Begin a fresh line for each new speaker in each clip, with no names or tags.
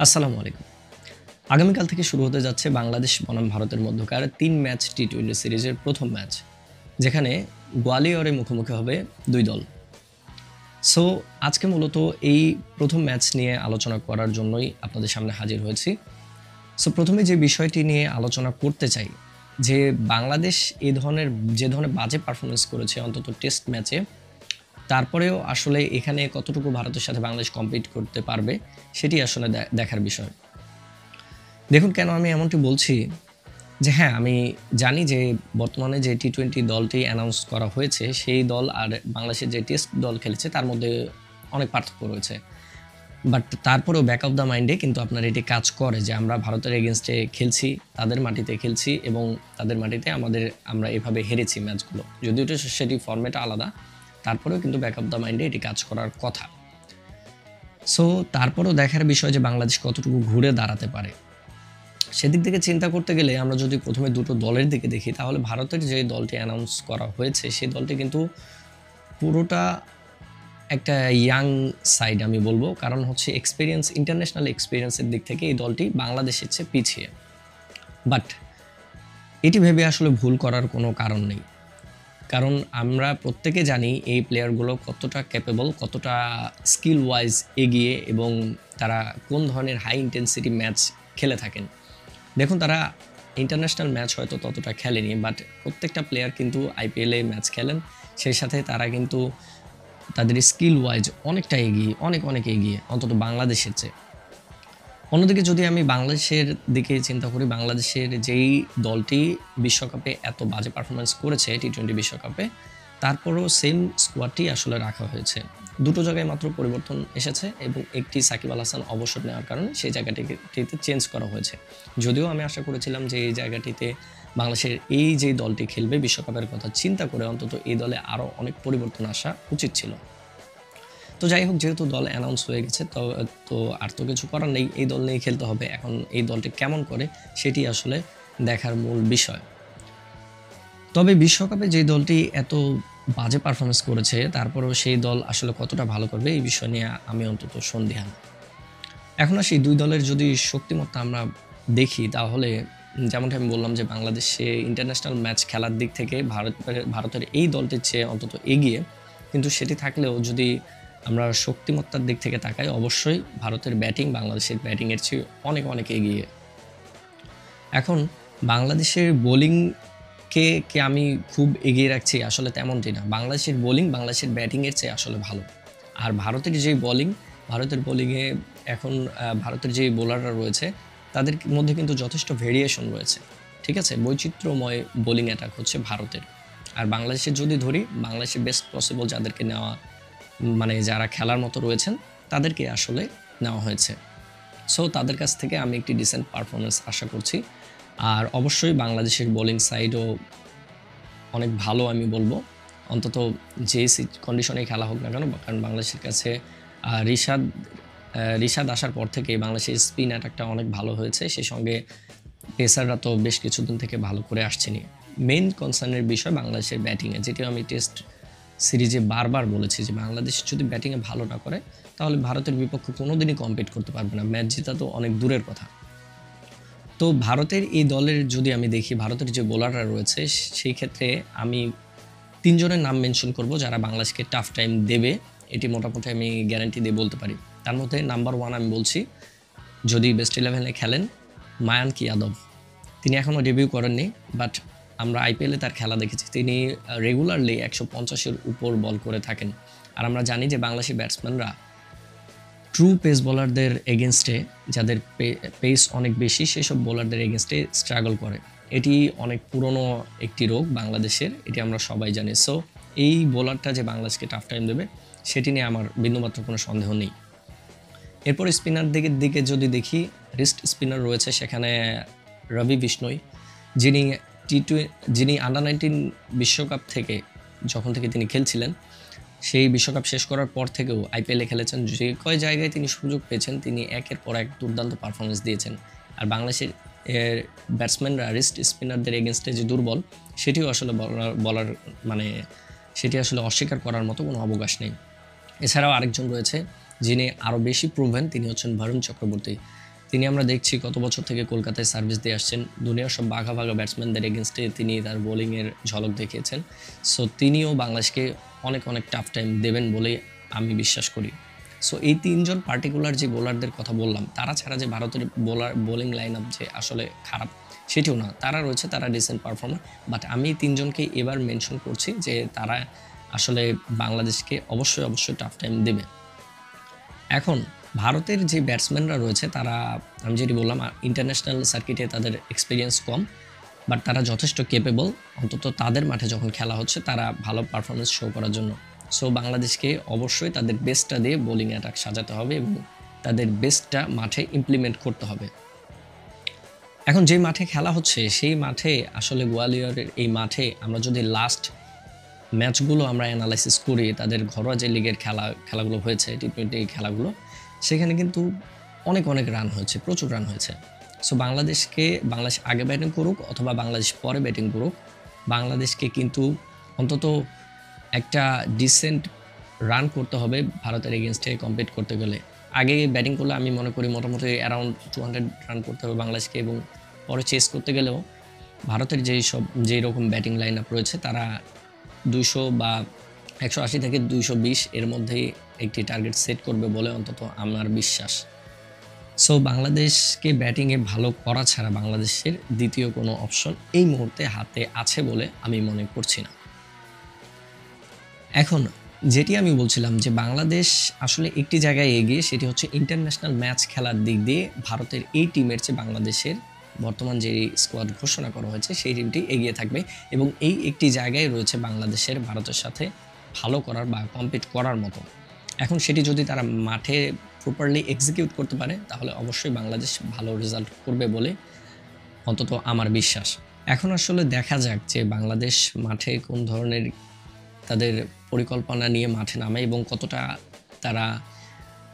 আসসালামু আলাইকুম। আগামীকাল থেকে শুরু হতে যাচ্ছে বাংলাদেশ বনাম ভারতের মধ্যকার ৩ ম্যাচ টি-20 সিরিজের প্রথম ম্যাচ। যেখানে গোয়ালিয়রে মুখোমুখি হবে ২ দল। সো আজকে মূলত এই প্রথম ম্যাচ নিয়ে আলোচনা করার জন্যই আপনাদের সামনে হাজির হয়েছি। সো ১ম এ যে বিষয়টি নিয়ে আলোচনা করতে চাই যে বাংলাদেশ যে ধরনের বাজে পারফরম্যান্স করেছে অন্তত টেস্ট ম্যাচে, তারপরেও আসলে এখানে কতটুকু ভারতের সাথে বাংলাদেশ কম্পিট করতে পারবে সেটি আসলে দেখার বিষয়। দেখুন কেন আমি এমনটি বলছি যে হ্যাঁ, আমি জানি যে বর্তমানে যে টি-20 দলটি অ্যানাউন্স করা হয়েছে, সেই দল আর বাংলাদেশের যে টেস্ট দল খেলেছে তার মধ্যে অনেক পার্থক্য রয়েছে। বাট তারপরেও ব্যাক অফ দ্য মাইন্ডে কিন্তু আপনার এটি কাজ করে যে আমরা ভারতের এগেইনস্টে খেলছি, তাদের মাটিতে খেলছি এবং তাদের মাটিতে আমরা এভাবে হেরেছি ম্যাচগুলো। যদিও সেটি ফরম্যাট আলাদা, তারপরেও কিন্তু ব্যাক অফ দ্য মাইন্ডে এটি কাজ করার কথা। সো তারপরেও দেখার বিষয় যে বাংলাদেশ কতটুকু ঘুরে দাঁড়াতে পারে। সেদিক থেকে চিন্তা করতে গেলে আমরা যদি ১ম এ দুটো দলের দিকে দেখি, তাহলে ভারতের যে দলটি অ্যানাউন্স করা হয়েছে, সেই দলটি কিন্তু পুরোটা একটা ইয়াং সাইড আমি বলব। কারণ হচ্ছে ইন্টারন্যাশনাল এক্সপেরিয়েন্সের দিক থেকে এই দলটি বাংলাদেশের চেয়ে পিছিয়ে। বাট এটি ভেবে আসলে ভুল করার কোনো কারণ নেই। কারণ আমরা প্রত্যেকে জানি এই প্লেয়ারগুলো কতটা ক্যাপেবল, কতটা স্কিল ওয়াইজ এগিয়ে এবং তারা কোন ধরনের হাই ইন্টেন্সিটি ম্যাচ খেলে থাকেন। দেখুন তারা ইন্টারন্যাশনাল ম্যাচ হয়তো ততটা খেলেনি, বাট প্রত্যেকটা প্লেয়ার কিন্তু আইপিএলে ম্যাচ খেলেন। সেই সাথে তারা কিন্তু তাদের স্কিল ওয়াইজ অনেকটা এগিয়ে, অনেক এগিয়ে, অন্তত বাংলাদেশের চেয়ে। অন্যদিকে যদি আমি বাংলাদেশের দিকে চিন্তা করি, বাংলাদেশের যেই দলটি বিশ্বকাপে এত বাজে পারফরম্যান্স করেছে টি-20 বিশ্বকাপে, তারপরও সেম স্কোয়াডটি আসলে রাখা হয়েছে। দুটো জায়গায় মাত্র পরিবর্তন এসেছে এবং একটি সাকিব আল হাসান অবসর নেওয়ার কারণে সেই জায়গাটিতে চেঞ্জ করা হয়েছে। যদিও আমি আশা করেছিলাম যে এই জায়গাটিতে বাংলাদেশের এই যে দলটি খেলবে বিশ্বকাপের কথা চিন্তা করে অন্তত এই দলে আরও অনেক পরিবর্তন আসা উচিত ছিল। তো যাই হোক, যেহেতু দল অ্যানাউন্স হয়ে গেছে তো আর তো কিছু করার নেই, এই দল নিয়েই খেলতে হবে। এখন এই দলটি কেমন করে সেটি আসলে দেখার মূল বিষয়। তবে বিশ্বকাপে যে দলটি এত বাজে পারফরম্যান্স করেছে, তারপরেও সেই দল আসলে কতটা ভালো করবে এই বিষয় নিয়ে আমি অন্তত সন্দিহান। এখন আসি ২ দলের যদি শক্তিমত্তা আমরা দেখি, তাহলে যেমনটা আমি বললাম যে বাংলাদেশে ইন্টারন্যাশনাল ম্যাচ খেলার দিক থেকে ভারতের এই দলটির চেয়ে অন্তত এগিয়ে। কিন্তু সেটি থাকলেও যদি আমরা শক্তিমত্তার দিক থেকে তাকাই, অবশ্যই ভারতের ব্যাটিং বাংলাদেশের ব্যাটিংয়ের চেয়ে অনেক এগিয়ে। এখন বাংলাদেশের বোলিংকে আমি খুব এগিয়ে রাখছি আসলে তেমনটি না। বাংলাদেশের বোলিং বাংলাদেশের ব্যাটিংয়ের চেয়ে আসলে ভালো। আর ভারতের বোলিংয়ে এখন ভারতের যে বোলাররা রয়েছে তাদের মধ্যে কিন্তু যথেষ্ট ভেরিয়েশন রয়েছে। ঠিক আছে? বৈচিত্র্যময় বোলিং অ্যাটাক হচ্ছে ভারতের। আর বাংলাদেশের যদি ধরি, বাংলাদেশের বেস্ট পসিবল যাদেরকে নেওয়া, মানে যারা খেলার মতো রয়েছেন তাদেরকে আসলে নেওয়া হয়েছে। সো তাদের কাছ থেকে আমি একটি ডিসেন্ট পারফরম্যান্স আশা করছি। আর অবশ্যই বাংলাদেশের বোলিং সাইডও অনেক ভালো আমি বলব। অন্তত যে কন্ডিশনেই খেলা হোক না কেন, কারণ বাংলাদেশের কাছে রিশাদ আসার পর থেকেই বাংলাদেশের স্পিন অ্যাটাকটা অনেক ভালো হয়েছে। সেই সঙ্গে পেসাররা তো বেশ কিছুদিন থেকে ভালো করে আসছেনই। মেইন কনসার্নের বিষয় বাংলাদেশের ব্যাটিংয়ে, যেটিও আমি টেস্ট সিরিজে বারবার বলেছি যে বাংলাদেশ যদি ব্যাটিংয়ে ভালো না করে তাহলে ভারতের বিপক্ষে কোনোদিনই কম্পিট করতে পারবে না। ম্যাচ জেতা তো অনেক দূরের কথা। তো ভারতের এই দলের যদি আমি দেখি, ভারতের যে বোলাররা রয়েছে সেই ক্ষেত্রে আমি ৩ জনের নাম মেনশন করব যারা বাংলাদেশকে টাফ টাইম দেবে। এটি মোটামুটি আমি গ্যারান্টি দিয়ে বলতে পারি। তার মধ্যে নাম্বার 1 আমি বলছি, যদি বেস্ট 11-এ খেলেন, মায়াঙ্ক ইয়াদব। তিনি এখনও ডেবিউ করেননি, বাট আমরা আইপিএলে তার খেলা দেখেছি। তিনি রেগুলারলি ১৫০-এর উপর বল করে থাকেন। আর আমরা জানি যে বাংলাদেশি ব্যাটসম্যানরা ট্রু পেস বোলারদের এগেনস্টে, যাদের পেস অনেক বেশি, সেসব বোলারদের এগেনস্টে স্ট্রাগল করে। এটি অনেক পুরনো একটি রোগ বাংলাদেশের, এটি আমরা সবাই জানি। সো এই বোলারটা যে বাংলাদেশকে টাফ টাইম দেবে সেটি নিয়ে আমার বিন্দুমাত্র কোনো সন্দেহ নেই। এরপর স্পিনার দিকে যদি দেখি, রিস্ট স্পিনার রয়েছে সেখানে রবি বিষ্ণই, যিনি আন্ডার-19 বিশ্বকাপ থেকে যখন থেকে তিনি খেলছিলেন, সেই বিশ্বকাপ শেষ করার পর থেকেও আইপিএলে খেলেছেন। যে কয় জায়গায় তিনি সুযোগ পেয়েছেন তিনি একের পর এক দুর্দান্ত পারফরমেন্স দিয়েছেন। আর বাংলাদেশের ব্যাটসম্যানরা রিস্ট স্পিনারদের এগেনস্টে যে দুর্বল, সেটিও আসলে বলার মানে সেটি আসলে অস্বীকার করার মতো কোনো অবকাশ নেই। এছাড়াও আরেকজন রয়েছে যিনি আরও বেশি প্রুভেন, তিনি হচ্ছেন ভারুণ চক্রবর্তী। তিনি আমরা দেখছি কত বছর থেকে কলকাতায় সার্ভিস দিয়ে আসছেন, দুনিয়ার সব বাঘা বাঘা ব্যাটসম্যানদের এগেনস্টে তিনি তার বোলিংয়ের ঝলক দেখিয়েছেন। সো তিনিও বাংলাদেশকে অনেক অনেক টাফ টাইম দেবেন বলে আমি বিশ্বাস করি। সো এই তিনজন পার্টিকুলার যে বোলারদের কথা বললাম, তারা ছাড়া যে ভারতের বোলিং লাইন আপ যে আসলে খারাপ সেটিও না, তারা রয়েছে, তারা ডিসেন্ট পারফর্মার। বাট আমি তিনজনকে এবার মেনশন করছি যে তারা আসলে বাংলাদেশকে অবশ্যই টাফ টাইম দেবে। এখন ভারতের যে ব্যাটসম্যানরা রয়েছে তারা, আমি যেটি বললাম, ইন্টারন্যাশনাল সার্কিটে তাদের এক্সপিরিয়েন্স কম, বাট তারা যথেষ্ট কেপেবল, অন্তত তাদের মাঠে যখন খেলা হচ্ছে তারা ভালো পারফরমেন্স শো করার জন্য। সো বাংলাদেশকে অবশ্যই তাদের বেস্টটা দিয়ে বোলিং অ্যাটাক সাজাতে হবে এবং তাদের বেস্টটা মাঠে ইমপ্লিমেন্ট করতে হবে। এখন যে মাঠে খেলা হচ্ছে সেই মাঠে আসলে গোয়ালিয়রের এই মাঠে আমরা যদি লাস্ট ম্যাচগুলো আমরা অ্যানালাইসিস করি, তাদের ঘরোয়া যে লিগের খেলাগুলো হয়েছে, টি-20 খেলাগুলো, সেখানে কিন্তু অনেক রান হয়েছে, প্রচুর রান হয়েছে। সো বাংলাদেশ আগে ব্যাটিং করুক অথবা বাংলাদেশ পরে ব্যাটিং করুক, বাংলাদেশকে কিন্তু অন্তত একটা ডিসেন্ট রান করতে হবে ভারতের এগেনস্টে কম্পিট করতে গেলে। আগে ব্যাটিং করলে আমি মনে করি মোটামুটি অ্যারাউন্ড 200 রান করতে হবে বাংলাদেশকে, এবং পরে চেস করতে গেলেও ভারতের যেই রকম ব্যাটিং লাইন আপ রয়েছে তারা 200 বা 180 থেকে 220 এর মধ্যেই একটি টার্গেট সেট করবে বলে অন্তত আমার বিশ্বাস। সো বাংলাদেশকে ব্যাটিংয়ে ভালো করা ছাড়া বাংলাদেশের দ্বিতীয় কোনো অপশন এই মুহূর্তে হাতে আছে বলে আমি মনে করছি না। এখন যেটি আমি বলছিলাম যে বাংলাদেশ আসলে একটি জায়গায় এগিয়ে, সেটি হচ্ছে ইন্টারন্যাশনাল ম্যাচ খেলার দিক দিয়ে ভারতের এই টিমের চেয়ে বাংলাদেশের বর্তমান যে স্কোয়াড ঘোষণা করা হয়েছে সেই টিমটি এগিয়ে থাকবে, এবং এই একটি জায়গায় রয়েছে বাংলাদেশের ভারতের সাথে ভালো করার বা কম্পিট করার মতো। এখন সেটি যদি তারা মাঠে প্রপারলি এক্সিকিউট করতে পারে তাহলে অবশ্যই বাংলাদেশ ভালো রেজাল্ট করবে বলে অন্তত আমার বিশ্বাস। এখন আসলে দেখা যাক যে বাংলাদেশ মাঠে কোন ধরনের তাদের পরিকল্পনা নিয়ে মাঠে নামে এবং কতটা তারা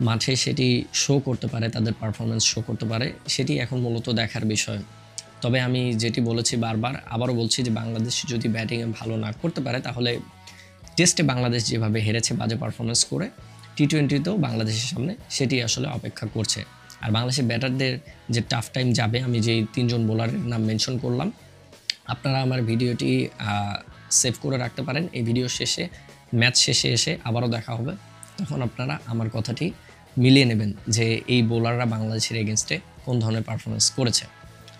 মাঠে সেটি শো করতে পারে, তাদের পারফরমেন্স শো করতে পারে, সেটি এখন মূলত দেখার বিষয়। তবে আমি যেটি বলেছি বারবার, আবারও বলছি যে বাংলাদেশ যদি ব্যাটিংয়ে ভালো না করতে পারে তাহলে টেস্টে বাংলাদেশ যেভাবে হেরেছে বাজে পারফরমেন্স করে, টি-20তেও বাংলাদেশের সামনে সেটি আসলে অপেক্ষা করছে। আর বাংলাদেশের ব্যাটারদের যে টাফ টাইম যাবে, আমি যেই তিনজন বোলারের নাম মেনশন করলাম, আপনারা আমার ভিডিওটি সেভ করে রাখতে পারেন। এই ভিডিও শেষে, ম্যাচ শেষে এসে আবারও দেখা হবে, তখন আপনারা আমার কথাটি মিলিয়ে নেবেন যে এই বোলাররা বাংলাদেশের এগেনস্টে কোন ধরনের পারফরমেন্স করেছে।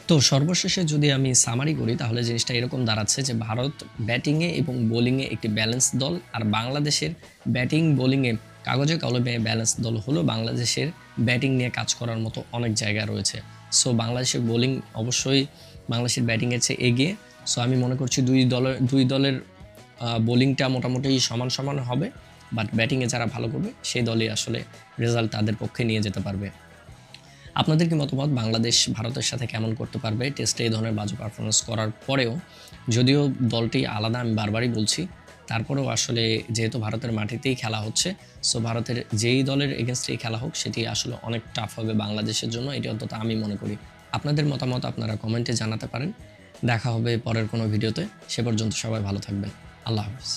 তো সর্বশেষে যদি আমি সামারি করি তাহলে জিনিসটা এরকম দাঁড়াচ্ছে যে ভারত ব্যাটিংয়ে এবং বোলিংয়ে একটি ব্যালেন্স দল, আর বাংলাদেশের ব্যাটিং বোলিংয়ে কাগজে কলমে ব্যালেন্স দল হলেও বাংলাদেশের ব্যাটিং নিয়ে কাজ করার মতো অনেক জায়গা রয়েছে। সো বাংলাদেশের বোলিং অবশ্যই বাংলাদেশের ব্যাটিংয়ের চেয়ে এগিয়ে। সো আমি মনে করছি দুই দলের বোলিংটা মোটামুটি সমান হবে, বাট ব্যাটিংয়ে যারা ভালো করবে সেই দলই আসলে রেজাল্ট তাদের পক্ষে নিয়ে যেতে পারবে। আপনাদের কি মতামত, বাংলাদেশ ভারতের সাথে কেমন করতে পারবে টেস্টে এই ধরনের বাজে পারফরমেন্স করার পরেও? যদিও দলটি আলাদা, আমি বারবারই বলছি, তারপরেও আসলে যেহেতু ভারতের মাটিতেই খেলা হচ্ছে, সো ভারতের যেই দলের এগেনস্টেই খেলা হোক সেটি আসলে অনেক টাফ হবে বাংলাদেশের জন্য, এটি অন্তত আমি মনে করি। আপনাদের মতামত আপনারা কমেন্টে জানাতে পারেন। দেখা হবে পরের কোনো ভিডিওতে, সে পর্যন্ত সবাই ভালো থাকবেন। আল্লাহ হাফেজ।